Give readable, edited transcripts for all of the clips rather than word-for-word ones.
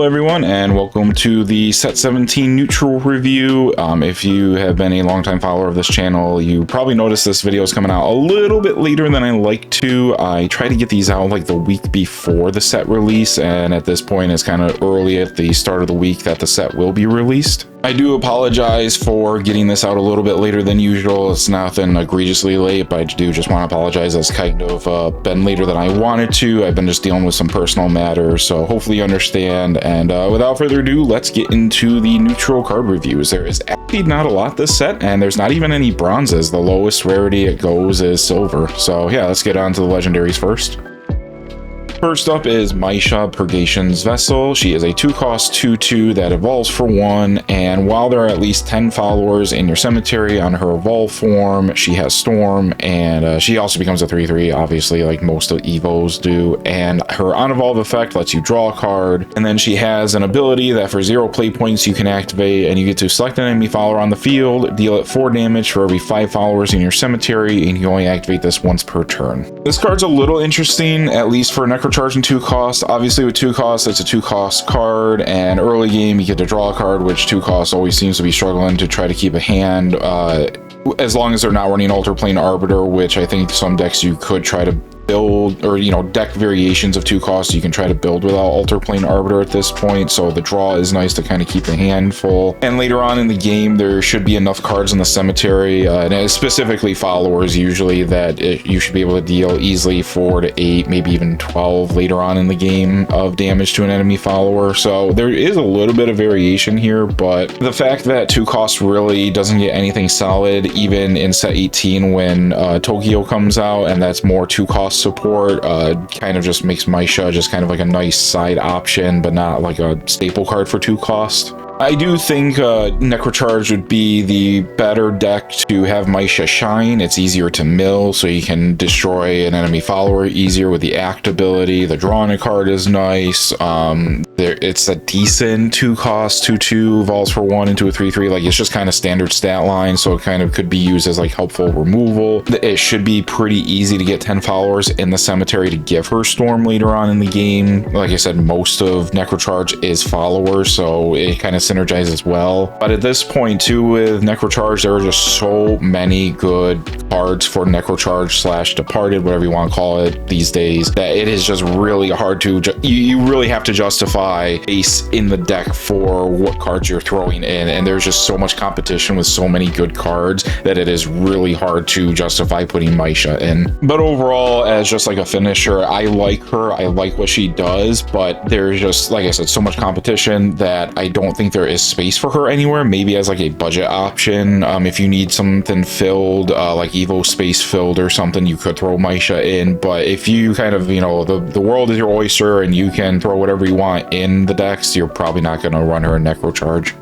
everyone, and welcome to the Set 17 neutral review. If you have been a longtime follower of this channel, you probably noticed this video is coming out a little bit later than I like to. I try to get these out like the week before the set release, and at this point it's kind of early at the start of the week that the set will be released. I do apologize for getting this out a little bit later than usual. It's nothing egregiously late, but I do just want to apologize. It's kind of been later than I wanted to. I've been just dealing with some personal matters, so hopefully you understand. And without further ado, let's get into the neutral card reviews. There is actually not a lot this set, and there's not even any bronzes. The lowest rarity it goes is silver. So yeah, let's get on to the legendaries first. First up is Maisha, Purgation's Vessel. She is a 2-cost 2/2 that evolves for 1, and while there are at least 10 followers in your cemetery on her evolve form, she has Storm, and she also becomes a 3/3, obviously, like most of Evos do, and her on-evolve effect lets you draw a card, and then she has an ability that for 0 play points you can activate, and you get to select an enemy follower on the field, deal it 4 damage for every 5 followers in your cemetery, and you only activate this once per turn. This card's a little interesting, at least for Necrocharge and 2 costs. Obviously with 2 costs, it's a 2-cost card, and early game you get to draw a card, which 2 costs always seems to be struggling to try to keep a hand, as long as they're not running Alter Plane Arbiter, which I think some decks you could try to build, or deck variations of 2 costs you can try to build without Alter Plane Arbiter at this point, so the draw is nice to kind of keep the hand full. And later on in the game there should be enough cards in the cemetery, and specifically followers usually, that you should be able to deal easily 4 to 8, maybe even 12 later on in the game of damage to an enemy follower. So there is a little bit of variation here, but the fact that 2 costs really doesn't get anything solid even in set 18 when Tokyo comes out, and that's more 2 cost support, kind of just makes Maisha just kind of like a nice side option, but not like a staple card for 2 cost. I do think Necrocharge would be the better deck to have Maisha shine. It's easier to mill, so you can destroy an enemy follower easier with the act ability. The drawing a card is nice. It's a decent 2-cost 2/2, evolves for 1 into a 3/3. Like, it's just kind of standard stat line, so it kind of could be used as like helpful removal. It should be pretty easy to get 10 followers in the cemetery to give her Storm later on in the game. Like I said, most of Necrocharge is followers, so it kind of synergizes well. But at this point too, with Necrocharge, there are just so many good cards for Necrocharge / Departed, whatever you want to call it these days, that it is just really hard to you really have to justify base in the deck for what cards you're throwing in, and there's just so much competition with so many good cards that it is really hard to justify putting Maisha in. But overall, as just like a finisher, I like her, I like what she does, but there's just, like I said, so much competition that I don't think there is space for her anywhere. Maybe as like a budget option, if you need something filled, like Evo space filled or something, you could throw Maisha in. But if you kind of, the world is your oyster and you can throw whatever you want in the decks, you're probably not going to run her in Necrocharge.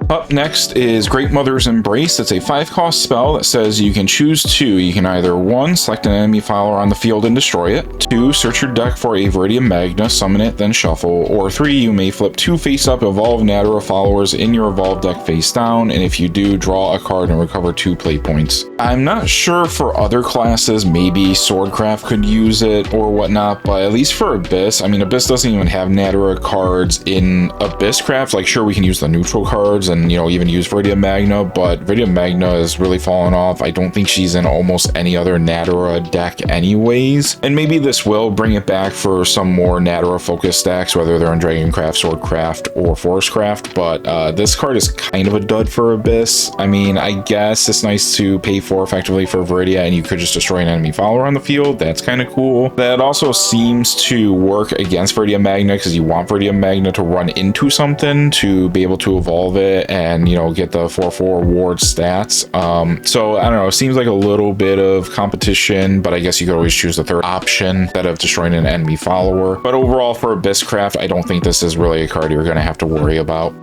Up next is Great Mother's Embrace. It's a 5-cost spell that says you can choose 2. You can either 1, select an enemy follower on the field and destroy it, 2, search your deck for a Viridian Magna, summon it, then shuffle, or 3, you may flip 2 face-up Evolved Natera followers in your Evolved deck face down, and if you do, draw a card and recover 2 play points. I'm not sure for other classes, maybe Swordcraft could use it or whatnot, but at least for Abyss, I mean, Abyss doesn't even have Natera cards in Abysscraft. Like, sure, we can use the neutral cards and even use Viridian Magna, but Viridian Magna is really fallen off. I don't think she's in almost any other Natera deck anyways, and maybe this will bring it back for some more Natera focused stacks, whether they're in Dragoncraft, Swordcraft, or Forestcraft. But this card is kind of a dud for Abyss. I mean, I guess it's nice to pay 4 effectively for Viridia, and you could just destroy an enemy follower on the field. That's kind of cool. That also seems to work against Viridian Magna, because you want Viridian Magna to run into something to be able to evolve it and get the 4/4 ward stats. So I don't know, it seems like a little bit of competition, but I guess you could always choose the third option instead of destroying an enemy follower. But overall for Abysscraft, I don't think this is really a card you're going to have to worry about.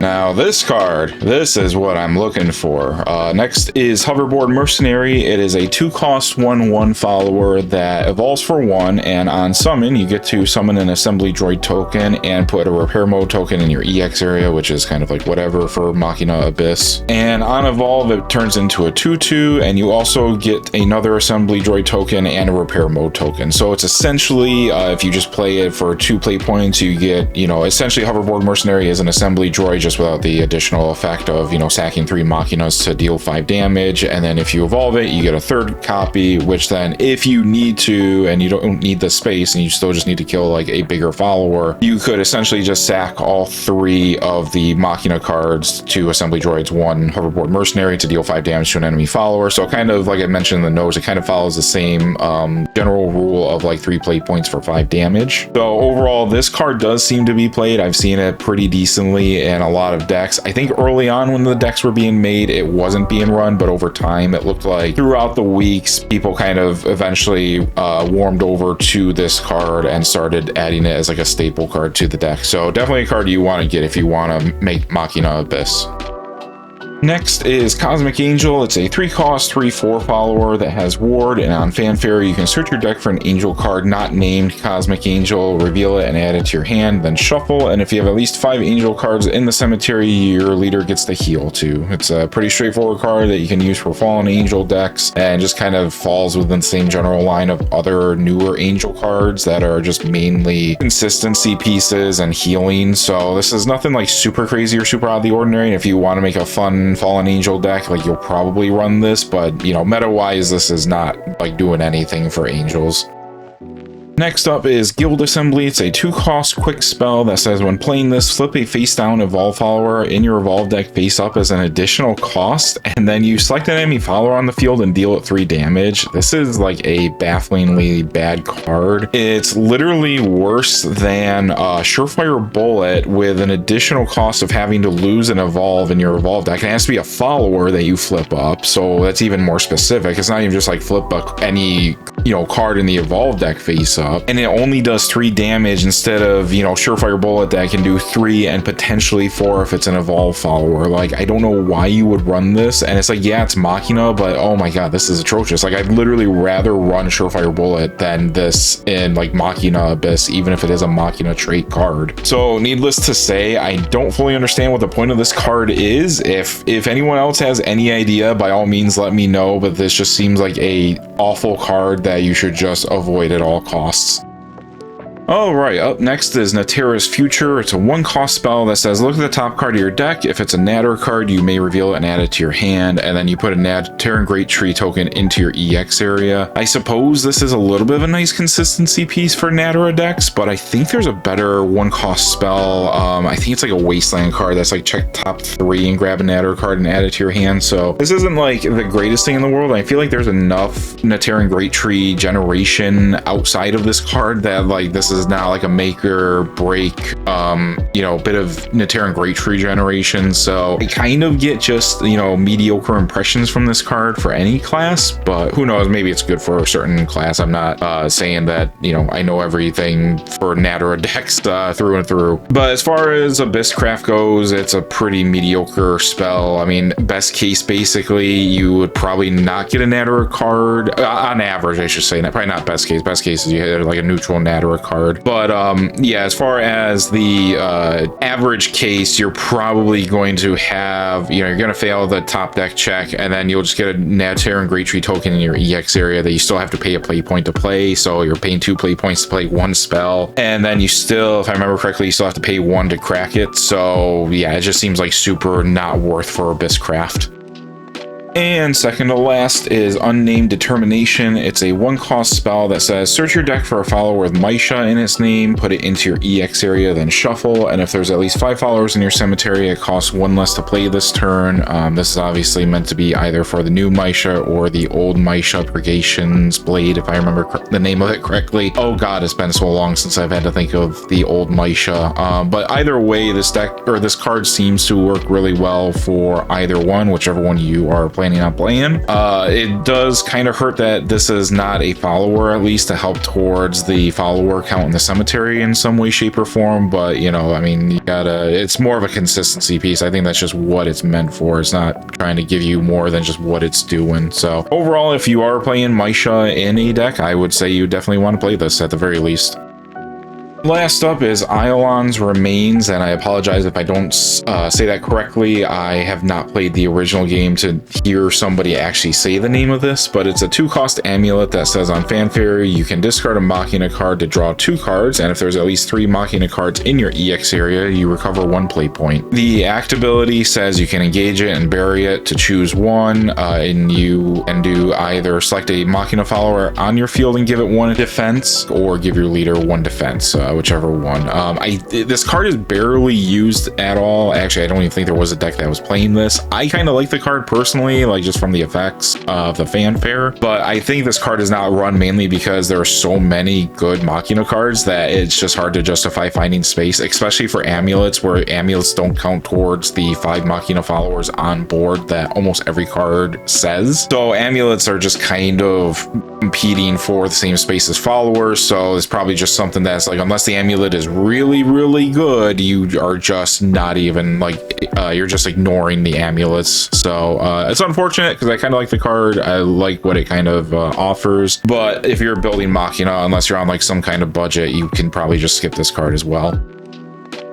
Now this card, this is what I'm looking for. Next is Hoverboard Mercenary. It is a 2-cost 1/1 follower that evolves for 1, and on summon you get to summon an assembly droid token and put a repair mode token in your EX area, which is kind of like whatever for Machina Abyss. And on evolve it turns into a 2/2, and you also get another assembly droid token and a repair mode token. So it's essentially, if you just play it for 2 play points, you get, you know, essentially Hoverboard Mercenary is an assembly droid just without the additional effect of, you know, sacking 3 Machinas to deal 5 damage. And then if you evolve it, you get a 3rd copy, which then if you need to, and you don't need the space and you still just need to kill like a bigger follower, you could essentially just sack all 3 of the Machina cards to assembly droids 1 Hoverboard Mercenary to deal 5 damage to an enemy follower. So kind of like I mentioned in the notes, it kind of follows the same general rule of like 3 play points for 5 damage. So overall, this card does seem to be played. I've seen it pretty decently in a lot of decks. I think early on when the decks were being made, it wasn't being run, but over time it looked like throughout the weeks people kind of eventually warmed over to this card and started adding it as like a staple card to the deck. So definitely a card you want to get if you want to make Machina Abyss. Next is Cosmic Angel. It's a 3-cost 3/4 follower that has Ward, and on Fanfare you can search your deck for an angel card not named Cosmic Angel, reveal it and add it to your hand, then shuffle, and if you have at least 5 angel cards in the cemetery, your leader gets to heal too. It's a pretty straightforward card that you can use for fallen angel decks, and just kind of falls within the same general line of other newer angel cards that are just mainly consistency pieces and healing. So this is nothing like super crazy or super out of the ordinary, and if you want to make a fun fallen angel deck, like you'll probably run this, but you know, meta wise this is not like doing anything for angels. Next up is Guild Assembly. It's a 2-cost quick spell that says when playing this, flip a face down evolve follower in your evolve deck face up as an additional cost, and then you select an enemy follower on the field and deal it 3 damage. This is like a bafflingly bad card. It's literally worse than Surefire Bullet with an additional cost of having to lose an evolve in your evolve deck. And it has to be a follower that you flip up, so that's even more specific. It's not even just like flip any, you know, card in the evolve deck face up, and it only does 3 damage instead of, you know, Surefire Bullet that can do 3 and potentially 4 if it's an evolve follower. Like, I don't know why you would run this, and it's like, yeah, it's Machina, but oh my god, this is atrocious. Like, I'd literally rather run Surefire Bullet than this in like Machina Abyss, even if it is a Machina trait card. So needless to say, I don't fully understand what the point of this card is. If anyone else has any idea, by all means let me know, but this just seems like a awful card that you should just avoid at all costs. Alright, up next is Natera's Future. It's a 1-cost spell that says look at the top card of your deck. If it's a Natter card, you may reveal it and add it to your hand, and then you put a Nateran Great Tree token into your EX area. I suppose this is a little bit of a nice consistency piece for Natera decks, but I think there's a better 1-cost spell. I think it's like a Wasteland card that's like check top 3 and grab a Natter card and add it to your hand. So this isn't like the greatest thing in the world. I feel like there's enough Nateran Great Tree generation outside of this card that like this is now like a make or break, you know, bit of Nateran Great Tree generation. So I kind of get just, you know, mediocre impressions from this card for any class, but who knows, maybe it's good for a certain class. I'm not saying that, you know, I know everything for Natera decks through and through. But as far as Abysscraft goes, it's a pretty mediocre spell. I mean, best case, basically, you would probably not get a Natera card, on average, I should say. Probably not best case. Best case is you hit like a neutral Natera card. But yeah, as far as the average case, you're probably going to have, you know, you're going to fail the top deck check, and then you'll just get a Nateran Great Tree token in your EX area that you still have to pay a play point to play. So you're paying 2 play points to play 1 spell, and then you still, if I remember correctly, you still have to pay 1 to crack it. So yeah, it just seems like super not worth for Abysscraft. And second to last is Unnamed Determination. It's a 1-cost spell that says search your deck for a follower with Maisha in its name, put it into your EX area, then shuffle, and if there's at least 5 followers in your cemetery, it costs 1 less to play this turn. This is obviously meant to be either for the new Maisha or the old Maisha Purgation's Blade, if I remember the name of it correctly. Oh god, it's been so long since I've had to think of the old Maisha. But either way, this deck, or this card, seems to work really well for either one, whichever one you are playing planning on playing. It does kind of hurt that this is not a follower, at least to help towards the follower count in the cemetery in some way, shape, or form. But you know, I mean, you gotta, it's more of a consistency piece. I think that's just what it's meant for. It's not trying to give you more than just what it's doing. So overall, if you are playing Misha in a deck, I would say you definitely want to play this at the very least. Last up is Iolan's Remains, and I apologize if I don't say that correctly. I have not played the original game to hear somebody actually say the name of this, but it's a 2-cost amulet that says on Fanfare you can discard a Machina card to draw 2 cards, and if there's at least 3 Machina cards in your EX area, you recover 1 play point. The act ability says you can engage it and bury it to choose 1, and you can do either select a Machina follower on your field and give it 1 defense, or give your leader 1 defense. Whichever one. This card is barely used at all. Actually, I don't even think there was a deck that was playing this. I kind of like the card personally, like just from the effects of the Fanfare, but I think this card is not run mainly because there are so many good Machina cards that it's just hard to justify finding space, especially for amulets, where amulets don't count towards the 5 Machina followers on board that almost every card says. So amulets are just kind of competing for the same space as followers, so it's probably just something that's like, unless the amulet is really, really good, you are just not even like, you're just ignoring the amulets. So it's unfortunate because I kind of like the card. I like what it kind of offers, but if you're building Machina, unless you're on like some kind of budget, you can probably just skip this card as well.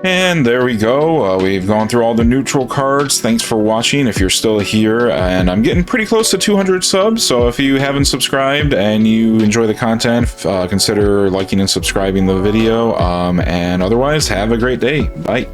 And there we go. We've gone through all the neutral cards. Thanks for watching if you're still here, and I'm getting pretty close to 200 subs, so if you haven't subscribed and you enjoy the content, consider liking and subscribing the video, and otherwise, have a great day. Bye.